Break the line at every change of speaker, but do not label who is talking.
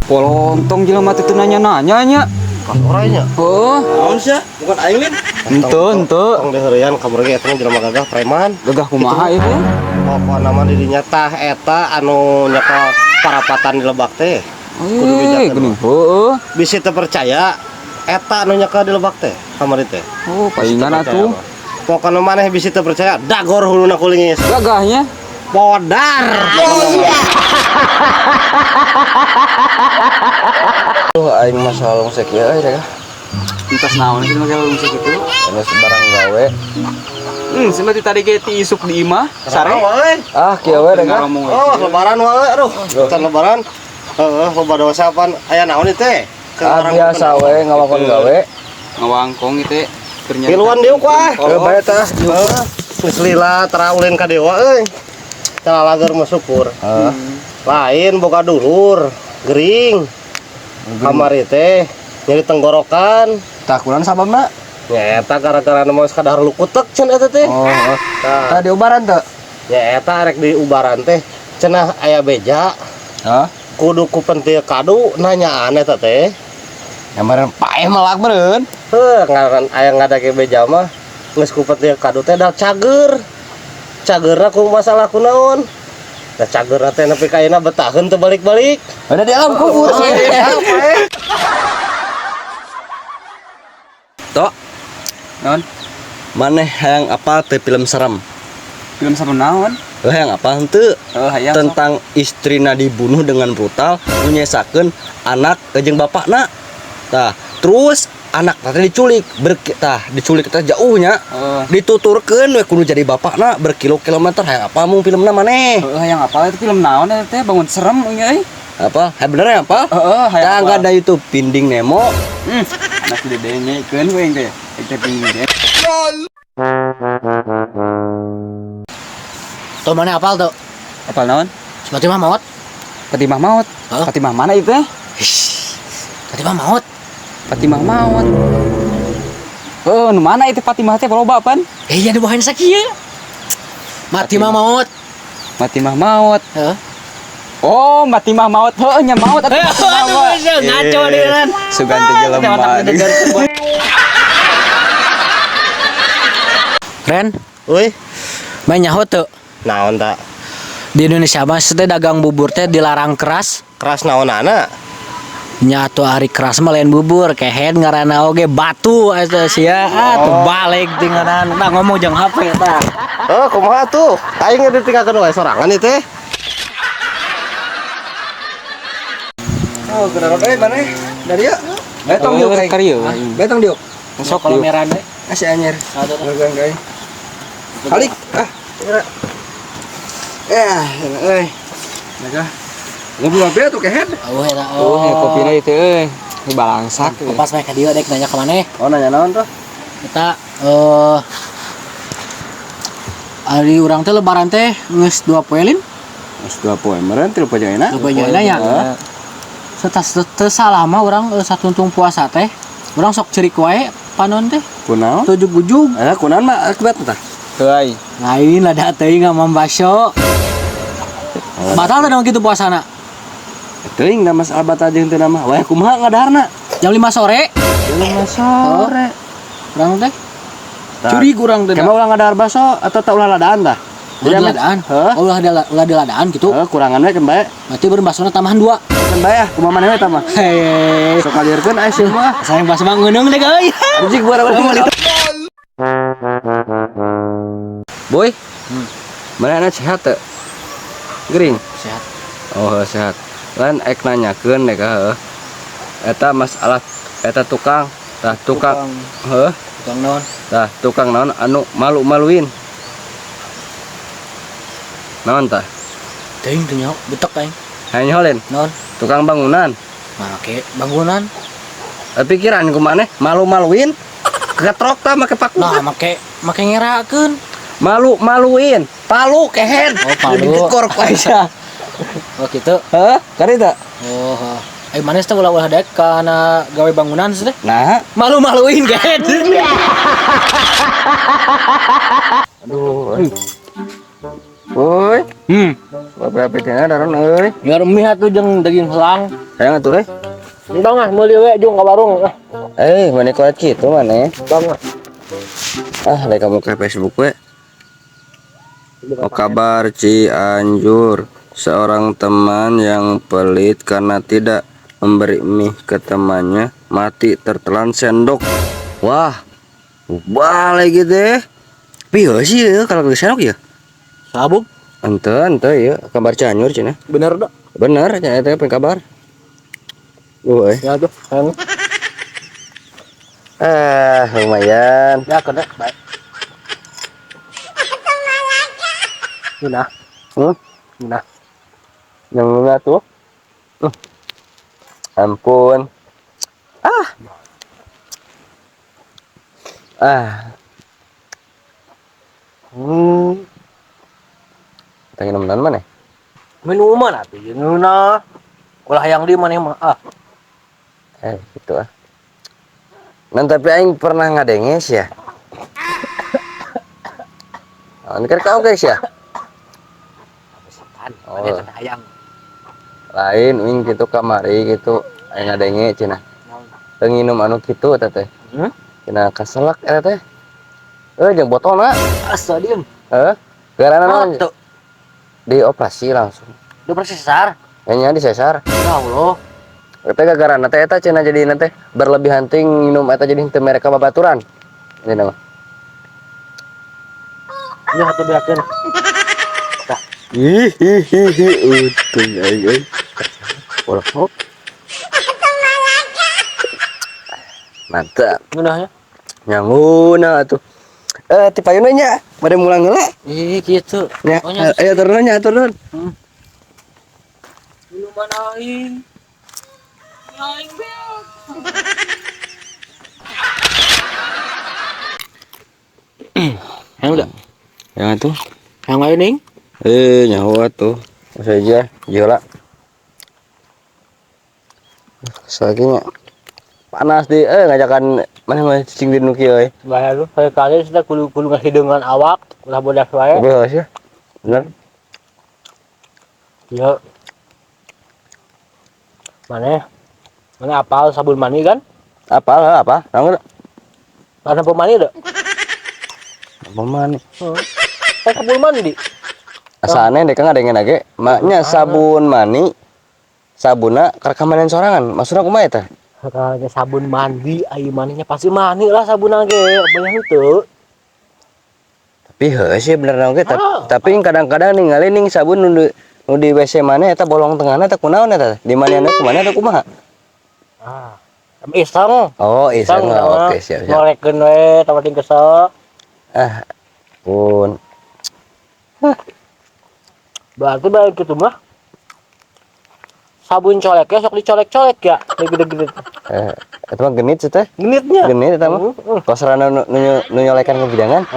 Polontong jelema teh nanya-nanya nya.
Kan orangnya.
Oh,
Naon sia? Bukan aing lin.
henteu.
Tong deheureun kamar ge eta jelema gagah preman.
Gagah kumaha ieu teh?
Pokona mah dirinya tah eta anu nyekel parapatan di Lebak teh. Kudu bijak
geuning. Heeh.
Bisi teu percaya eta anu nyekel di Lebak teh kamari teh.
Oh, palingan atuh.
Pokona maneh bisi teu percaya dagor huluna kulingis.
Gagahnya.
Podar.
Tuh aing masalah musik ieu euy.
Entas naon sih make musik itu?
Anu barang gawe.
Seperti tadi ge ti isuk di imah, sare.
Ah, kieu we deh.
Oh, lebaran wae aduh. Bukan lebaran. Heeh, loba dosa apaan? Aya naon ieu teh?
Biasa we ngawakon gawe.
Ngawangkong itu ternyata.
Piluan dieu ku ah.
Bae tah.
Geus lila tara ulin ka dewa euy. Tara lager mah syukur. Lain boga dulur, gering. Kamari teh nyeri tenggorokan.
Tah kunaon sababna?
Nyeta gara-gara mah kadahar lukutek cenah eta teh.
Oh,
Tah,
tah diobaran teu?
nyeta rek di ubaran teh cenah aya beja.
Hah?
Kudu ku pentil kadu nanyaan eta teh.
Yang paeh malak meureun.
Ngaran aya ngadake beja mah geus ku pentil kadu teh da cager. Cagerna ku masalah kunaon? Da cagerna teh nepi ka ayeuna betaheun teu balik-balik.
Udah di alam kubur sih. Tok,
Naon?
maneh hayang apa teh film serem?
Film sama naon?
Hayang apa henteu?
Oh, hayang
Tentang istrina dibunuh dengan brutal menyesakeun anak jeung bapakna. Tah, terus anak teh diculik, diculik teh jauhnya. Dituturkeun we kudu jadi bapakna berkilo-kilometer. Hayang apa mung filmna maneh?
Hayang apa itu film naon eta teh bangun serem nya euy.
Apa? Bener ya apa?
Hayang
Tah ada YouTube Pinding Nemo.
Anak gede nyeikeun we teh. Eta pingin teh.
Tuh mana apal tuh?
Apal naon?
Fatimah maut.
Fatimah maut.
Hah?
Fatimah mana itu teh?
Fatimah maut.
Fatimah maut. Oh, nu mana itu Fatimah teh loba pan?
Iya dibawain sakieu. Fatimah maut.
Fatimah maut.
Heeh.
Oh, Fatimah maut. Heuh nya maut atuh.
Aduh, ngaco dia kan.
Suganti jelema.
Ren,
Euy,
main nyaho tuh.
naon tak?
Di Indonesia mah teh dagang bubur teh dilarang keras.
Keras naonana?
Nya atuh hari keras mah lain bubur, kehead ngaranna oge batu eta sia. Tuh balik tinggalan. Tah ngomong jeung HP tah.
Oh, kumaha tuh? Aing ditinggalkeun wae sorangan ieu teh.
Oh, kenapa mana? Dari ya? Betong diuk kayak.
Karieu.
Betong diuk.
Sok
Kalau
diuk.
merah deh.
Asih anjir. Gagang guys. Balik. Euy. Naga. Ngobrol apa tuh kehead?
Oh eta.
Oh, kopina itu euy. Di balangsak.
Pas mereka dia dek nanya ke mana?
Oh, nanya naon tuh?
Kita hari urang teh lebaran teh geus 2 poe lin.
Mas 2 poe meureun 3 poe ayeuna.
2 poe ayeuna nya. Teu salah mah urang satuntung puasa teh. Urang sok cerik wae panon teh.
Kunaon?
Tujug-ujug.
Kunaon mah akibat tah?
Heuy.
Lain lada teuing ngam baso. Batal teh dong kitu puasana.
Teuing da Mas Albat aja henteu nama. Wah, kumaha ngadarna?
Jam 5 sore.
Jam 5 sore.
Urang teh curi urang teh.
Kemah ulah ngadar baso atau tak ulah ladaan tah?
Ulah ladaan. Oh, ulah ladaan gitu.
Kurangan we kan bae.
Berarti beureun basona tambahan 2.
Kan bae ah, kumaha maneh we tah mah.
Hei.
Sok kalirkeun aya sih mah.
Sayang bas mah ngeunung deh euy.
Anjing gua mah itu. Boy. Mana anak sehat teu? Gering.
Sehat.
Oh, sehat. Lan ek nanyakeun deh ka heuh. Eta masalah eta tukang, tah tukang heuh,
Tukang naon?
tah tukang naon anu malu-maluin. Naon tah?
Teuing teu nyaho, betek aing.
Hanya holen,
Naon?
tukang bangunan.
Make bangunan.
Pikiran ku maneh malu-maluin. Ketrok tah make paku.
Nah, make ngerakeun.
Malu-maluin. Palu kehead.
Oh, palu.
Dikor ku aja.
Oh, kitu.
Heuh, kari teu?
Oh, manes teh ulah-ulah dek kana gawe bangunan teh.
Nah,
Malu-maluin kan.
aduh. Woi. Apa teh daron euy.
Ngaremi atuh jeung daging helang.
Hayang atuh euy.
Entong ah meuli we jeung ka warung.
Mana kuat kitu mana?
Entong ah.
Like kamu ke Facebook we. Apa kabar Cianjur? Seorang teman yang pelit karena tidak memberi mie ke temannya mati tertelan sendok. Wah, balik gitu ya. Piye sih ya kalau ke sendok ya?
Sabuk
Ente ya kabar Cianjur cenah.
bener dah.
Bener cenah eta apa kabar? Woi.
Ya tuh, sayang.
Lumayan.
Ya kena baik. Nah, nah.
Yang mana tuh? Ampun. Tanya teman mana?
Minuman atuh jeung nuna. Ulah yang di maneh mah
Gitu ah. Nan tapi aing pernah ngadenges ya. Ini kan kau guys ya.
Oh. Hayang.
Lain uing gitu kamari gitu aing ngadenge cenah. Teu nginum anu kitu eta teh. Cenah kaselak eta teh. Jeung botolna.
Asa diem.
Garana naon?
Tuh,
Dioperasi langsung.
dioperasi sesar.
Nya disesar.
Ya Allah.
Eta gara-gara teh eta cenah jadi teh berlebihan ting minum eta jadi teu mereka babaturan. Ini nama.
Ya atuh beakeun.
Untung aing. Polok. Mantap.
Ngunahnya.
Nyanguna atuh. Ti payuna nya, bade mulang heula.
Gitu.
Nya,
Oh, nya.
aya turun nya, turun.
Minuman aing. Aing beak. Yang udah.
Yang atuh.
Yang lain ning.
Nyawa tuh. Masa aja, jola. Sakinya panas di ngajakan mana mah cicing di nuki euy.
Bahaya lu, saya kali sudah kudu ngasih dengan awak, ulah bodas wae.
Beus ya. Bener.
Ya. Mana apal sabun mani kan?
Apa? Naon?
Karena pemani deh.
Pemani.
Sabun mandi.
Asane dek ngadengen age, maknya sabun mani. Sabuna karekamanen sorangan. Maksudna kumaha eta?
Karena sabun mandi, air maninya pasti mani lah sabun ge, banyak itu.
Tapi heuh sih bener naon ge, tapi kadang-kadang ningali ning sabun nu di WC mana eta bolong tengahna eta kunaon eta? Di manehna kumaha eta kumaha?
Iseng.
Oh, iseng. Oke, siap.
Ngorekeun we tawating kesel.
Pun.
Berarti balik gitu mah. Sabun coleknya sok dicolek-colek ya, gede-gede.
Eta mah genit sih teh.
Genitnya.
Genit eta mah. Kosrana nu nyolekan ke bidangan.